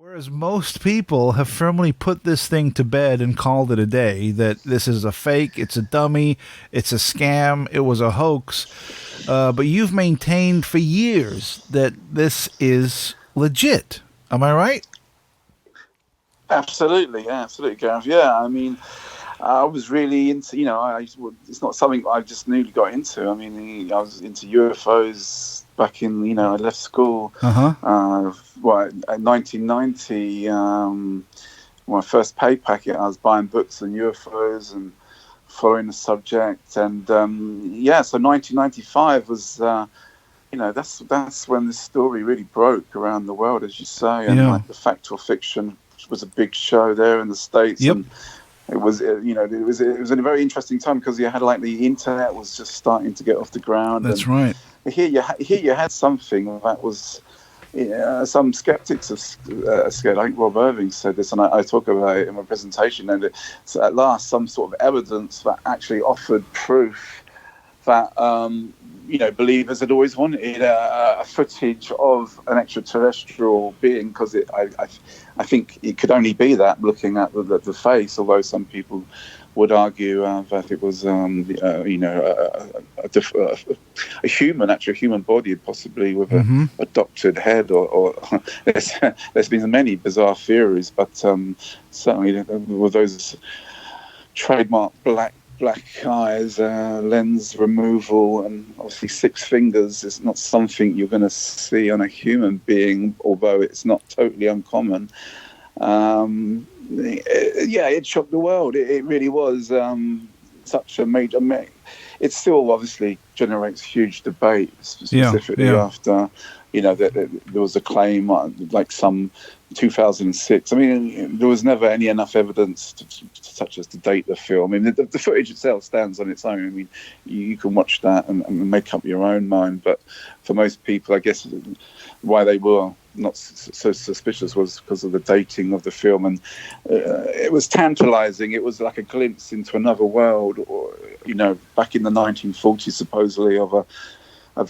Whereas most people have firmly put this thing to bed and called it a day, that this is a fake, it's a dummy, it's a scam, it was a hoax. But you've maintained for years that this is legit. Am I right? Absolutely, absolutely, Gareth. Yeah, I mean, I was really into, it's not something I just newly got into. I mean, I was into UFOs back in, I left school, Uh huh. in 1990, my first pay packet, I was buying books on UFOs and following the subject. And, so 1995 was, that's when this story really broke around the world, as you say, and Yeah. like the fact or fiction was a big show there in the States. Yep. And it was a very interesting time because you had like the internet was just starting to get off the ground. That's and right. Here you had something that was. Some skeptics have scared. I think Rob Irving said this, and I talk about it in my presentation. And it's at last some sort of evidence that actually offered proof that believers had always wanted a footage of an extraterrestrial being, because I think it could only be that, looking at the face, although some people would argue that it was a human body, possibly with a doctored head, or there's been many bizarre theories, but certainly with those trademark black eyes, lens removal, and obviously 6 fingers is not something you're going to see on a human being, although it's not totally uncommon. It shocked the world. It really was such a major. It still obviously generates huge debate, specifically after there was a claim like some 2006. I mean, there was never enough evidence such as to date the film. I mean, the footage itself stands on its own. I mean, you can watch that and make up your own mind. But for most people, I guess why they were not so suspicious was because of the dating of the film, and it was tantalizing. It was like a glimpse into another world, or back in the 1940s, supposedly, of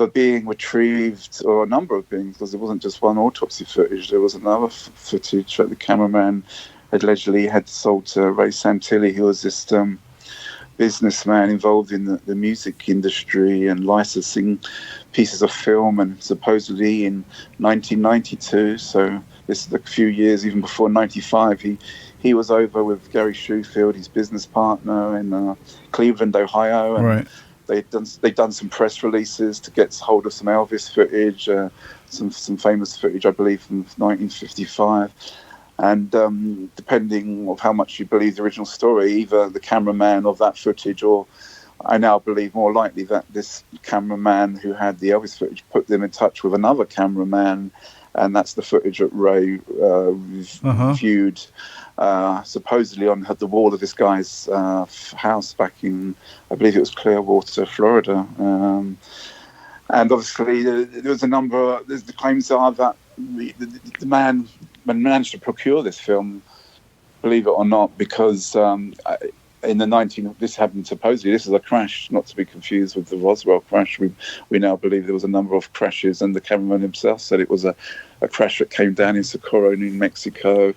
a being retrieved, or a number of beings, because there wasn't just one autopsy footage. There was another footage that the cameraman allegedly had sold to Ray Santilli, who was this businessman involved in the music industry and licensing pieces of film, and supposedly in 1992, so this is a few years even before 95, he was over with Gary Shufield, his business partner, in Cleveland, Ohio, and right. They'd done some press releases to get hold of some Elvis footage, some famous footage, I believe, from 1955. And depending on how much you believe the original story, either the cameraman of that footage, or I now believe more likely that this cameraman who had the Elvis footage put them in touch with another cameraman, and that's the footage that Ray viewed supposedly on the wall of this guy's house back in, I believe it was Clearwater, Florida. And obviously there was the claims are that the man managed to procure this film, believe it or not, because in the this happened supposedly, this is a crash, not to be confused with the Roswell crash. We now believe there was a number of crashes, and the cameraman himself said it was a crash that came down in Socorro, New Mexico.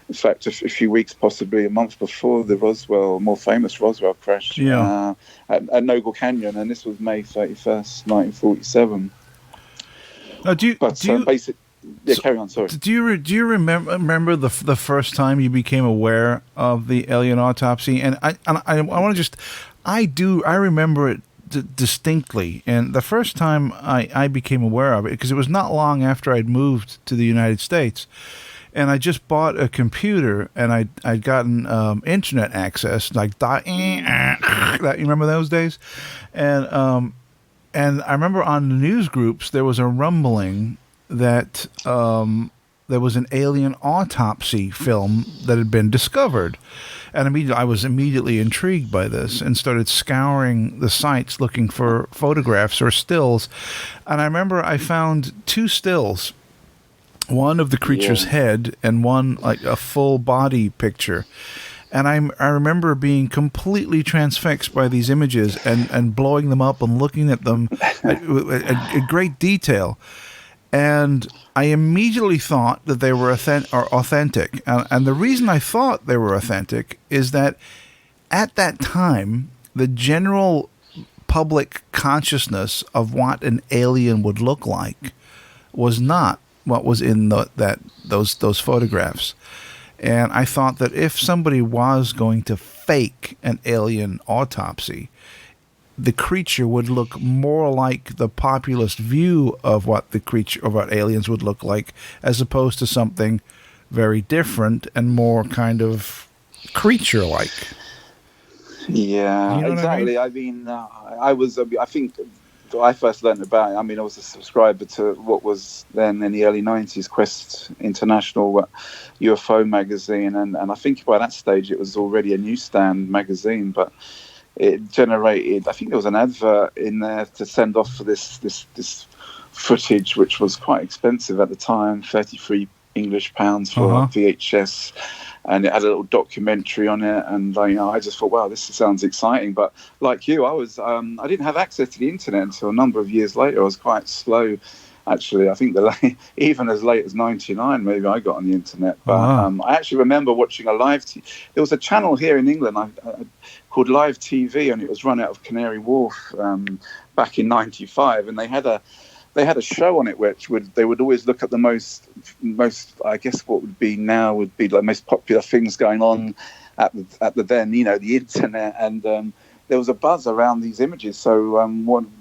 In fact, a few weeks, possibly a month before the more famous Roswell crash at Noble Canyon, and this was May 31st, 1947. Carry on. Sorry. Do you remember the first time you became aware of the Alien Autopsy? And I want to just I remember it distinctly. And the first time I became aware of it, because it was not long after I'd moved to the United States, and I just bought a computer, and I'd gotten internet access, like that. You remember those days? And I remember on the news groups there was a rumbling that there was an alien autopsy film that had been discovered. And I was immediately intrigued by this and started scouring the sites looking for photographs or stills. And I remember I found 2 stills, one of the creature's head and one like a full body picture. And I remember being completely transfixed by these images and blowing them up and looking at them at great detail. And I immediately thought that they were authentic. And the reason I thought they were authentic is that at that time, the general public consciousness of what an alien would look like was not what was in those photographs. And I thought that if somebody was going to fake an alien autopsy, the creature would look more like the populist view of what aliens would look like, as opposed to something very different and more kind of creature-like. Yeah, You know exactly. what I mean? I think I first learned about it. I mean, I was a subscriber to what was then in the early 90s Quest International UFO magazine, and I think by that stage it was already a newsstand magazine, but it generated, I think there was an advert in there to send off for this footage, which was quite expensive at the time, 33 English pounds for VHS, and it had a little documentary on it, and I just thought, wow, this sounds exciting. But like you, I didn't have access to the internet until a number of years later. I was quite slow, actually. I think even as late as 99, maybe I got on the internet. But I actually remember watching a live. There was a channel here in England called Live TV, and it was run out of Canary Wharf back in '95, and they had a show on it which they would always look at the most I guess what would be the most popular things going on at the then, the internet, and there was a buzz around these images. So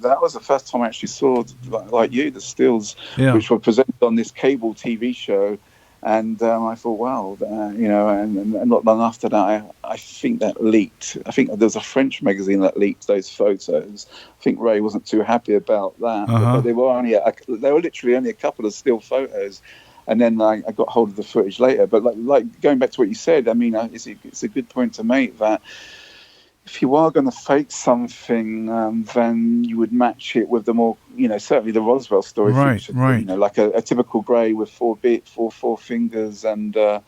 that was the first time I actually saw, like you, the stills, which were presented on this cable TV show. And I thought, wow, and not long after that, I think that leaked. I think there was a French magazine that leaked those photos. I think Ray wasn't too happy about that. But they were literally only a couple of still photos. And then I got hold of the footage later. But like going back to what you said, I mean, it's a good point to make that if you are going to fake something, then you would match it with the more, certainly the Roswell story, featured, like a typical grey with four fingers, and there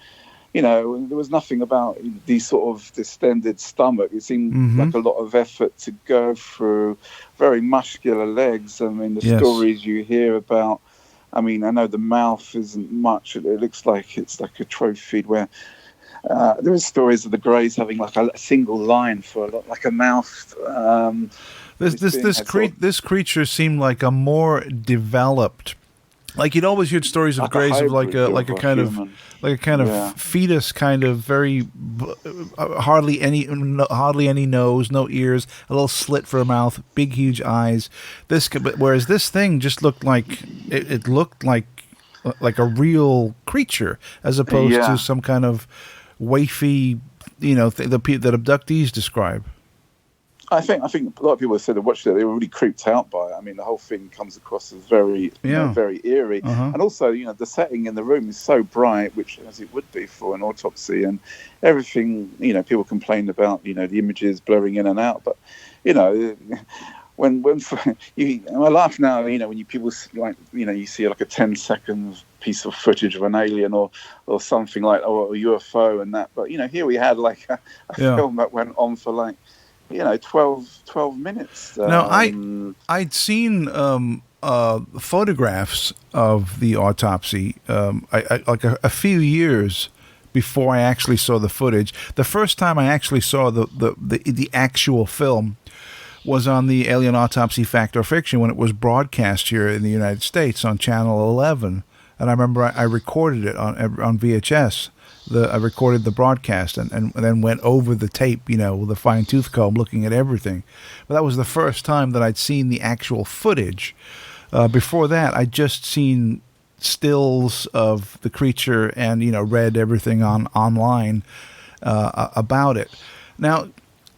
was nothing about the sort of distended stomach. It seemed like a lot of effort to go through very muscular legs. I mean, the stories you hear about. I mean, I know the mouth isn't much. It looks like it's like atrophied, where there are stories of the Greys having like a single line for like a mouth. This creature seemed like a more developed. Like you'd always heard stories of like Greys of like a kind human. of fetus, kind of very hardly any nose, no ears, a little slit for a mouth, big huge eyes. Whereas this thing just looked like it looked like a real creature, as opposed to some kind of wafy, that abductees describe. I think a lot of people said they watched it, they were really creeped out by it. I mean, the whole thing comes across as very, very eerie. And also, the setting in the room is so bright, which as it would be for an autopsy, and everything. People complained about, the images blurring in and out, but when I laugh now, when people like, you see like a 10-second piece of footage of an alien or something like, or a UFO and that, but here we had like a film that went on for like 12 minutes. Now I'd seen photographs of the autopsy like a few years before I actually saw the footage. The first time I actually saw the actual film was on the Alien Autopsy Fact or Fiction when it was broadcast here in the United States on Channel 11. And I remember I recorded it on VHS. I recorded the broadcast and then went over the tape, with a fine-tooth comb looking at everything. But that was the first time that I'd seen the actual footage. Before that, I'd just seen stills of the creature and, read everything online about it. Now,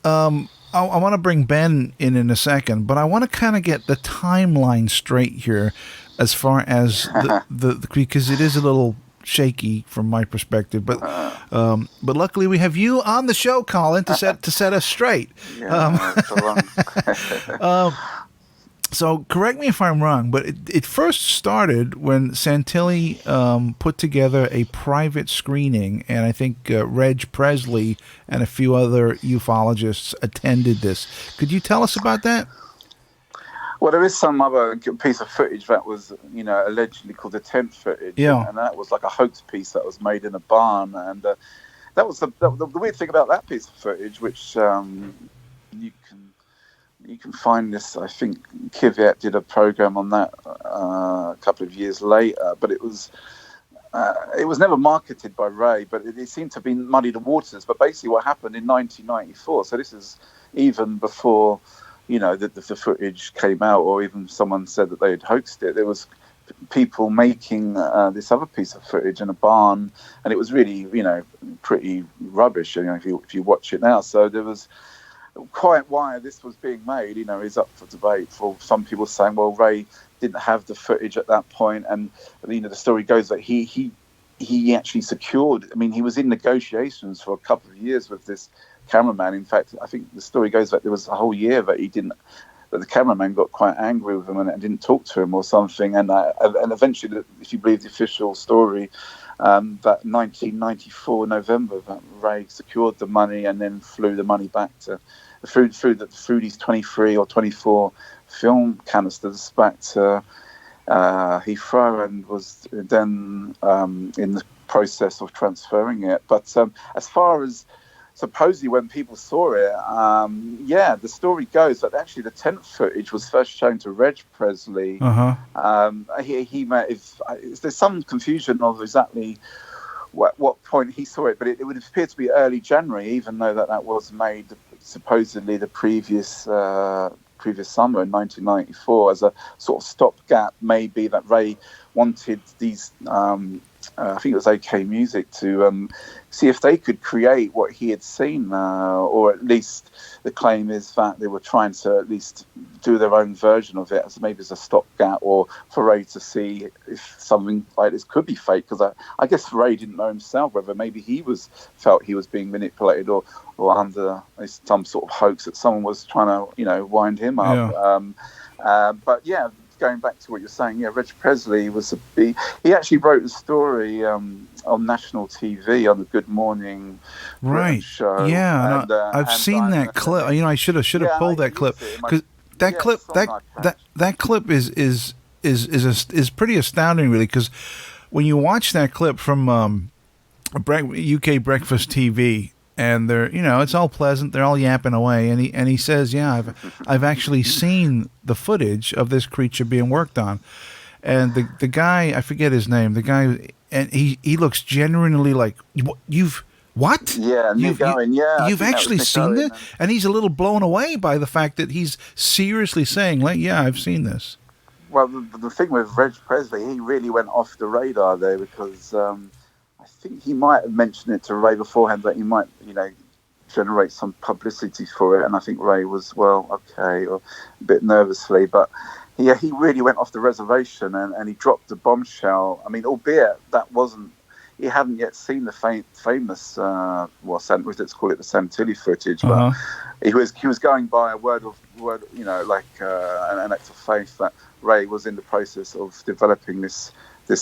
I want to bring Ben in a second, but I want to kind of get the timeline straight here as far as the because it is a little shaky from my perspective, but luckily we have you on the show, Colin, to set us straight. So correct me if I'm wrong, but it first started when Santilli put together a private screening, and I think Reg Presley and a few other ufologists attended this. Could you tell us about that? Well, there is some other piece of footage that was, allegedly called the tent footage, and that was like a hoax piece that was made in a barn, and that was the weird thing about that piece of footage, which you can find this. I think Kvyat did a program on that a couple of years later, but it was never marketed by Ray, but it seemed to be muddy the waters. But basically, what happened in 1994? So this is even before, the footage came out, or even someone said that they had hoaxed it. There was people making this other piece of footage in a barn, and it was really, pretty rubbish. If you watch it now, so there was quite why this was being made, is up for debate. For some people saying, well, Ray didn't have the footage at that point, and the story goes that he actually secured. I mean, he was in negotiations for a couple of years with this cameraman. In fact, I think the story goes that there was a whole year that that the cameraman got quite angry with him and didn't talk to him or something. And eventually, if you believe the official story, that 1994 November, that Ray secured the money and then flew the money back to the Foodie's 23 or 24 film canisters back to Heathrow, and was then in the process of transferring it. But as far as supposedly when people saw it, the story goes that actually the tent footage was first shown to Reg Presley. There's some confusion of exactly what point he saw it, but it would appear to be early January, even though that was made supposedly the previous summer in 1994 as a sort of stopgap. Maybe that Ray wanted these I think it was OK Music to see if they could create what he had seen, or at least the claim is that they were trying to at least do their own version of it, as maybe as a stopgap, or for Ray to see if something like this could be fake. Because I guess Ray didn't know himself whether maybe he felt he was being manipulated or under some sort of hoax that someone was trying to wind him up. But yeah. Going back to what you're saying, Reg Presley he actually wrote a story on national TV on the Good Morning show. Yeah, and I've seen that clip. I should have pulled that clip, because that clip is pretty astounding, really. Because when you watch that clip from UK Breakfast TV, and they're, it's all pleasant. They're all yapping away, and he says, I've actually seen the footage of this creature being worked on, and the guy, I forget his name, the guy, and he looks genuinely like, you've what? Yeah, you've actually seen it, and he's a little blown away by the fact that he's seriously saying, like, I've seen this. Well, the thing with Reg Presley, he really went off the radar there, because I think he might have mentioned it to Ray beforehand that he might, generate some publicity for it. And I think Ray was, okay, or a bit nervously. But he really went off the reservation and he dropped the bombshell. I mean, albeit that he hadn't yet seen the famous, let's call it the Santilli footage. But he was going by a word, like an act of faith that Ray was in the process of developing this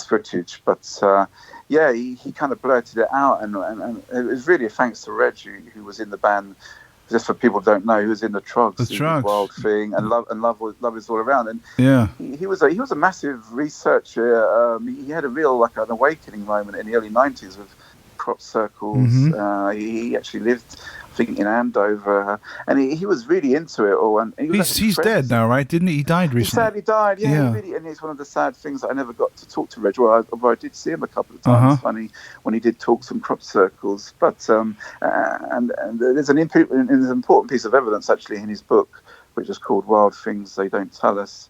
footage. But he kind of blurted it out, and it was really a thanks to Reg, who was in the band. Just for people who don't know, he was in the Trogs, Wild Thing, and Love Is All Around. And he was a massive researcher. He had a real an awakening moment in the early 90s with crop circles. He actually lived, I think, in Andover, and he was really into it all. And he's dead now, right? Didn't he? He died recently. He sadly died. And it's one of the sad things that I never got to talk to Reg. Well, I did see him a couple of times. Funny when he did talks on crop circles. But and there's an important piece of evidence actually in his book, which is called Wild Things They Don't Tell Us.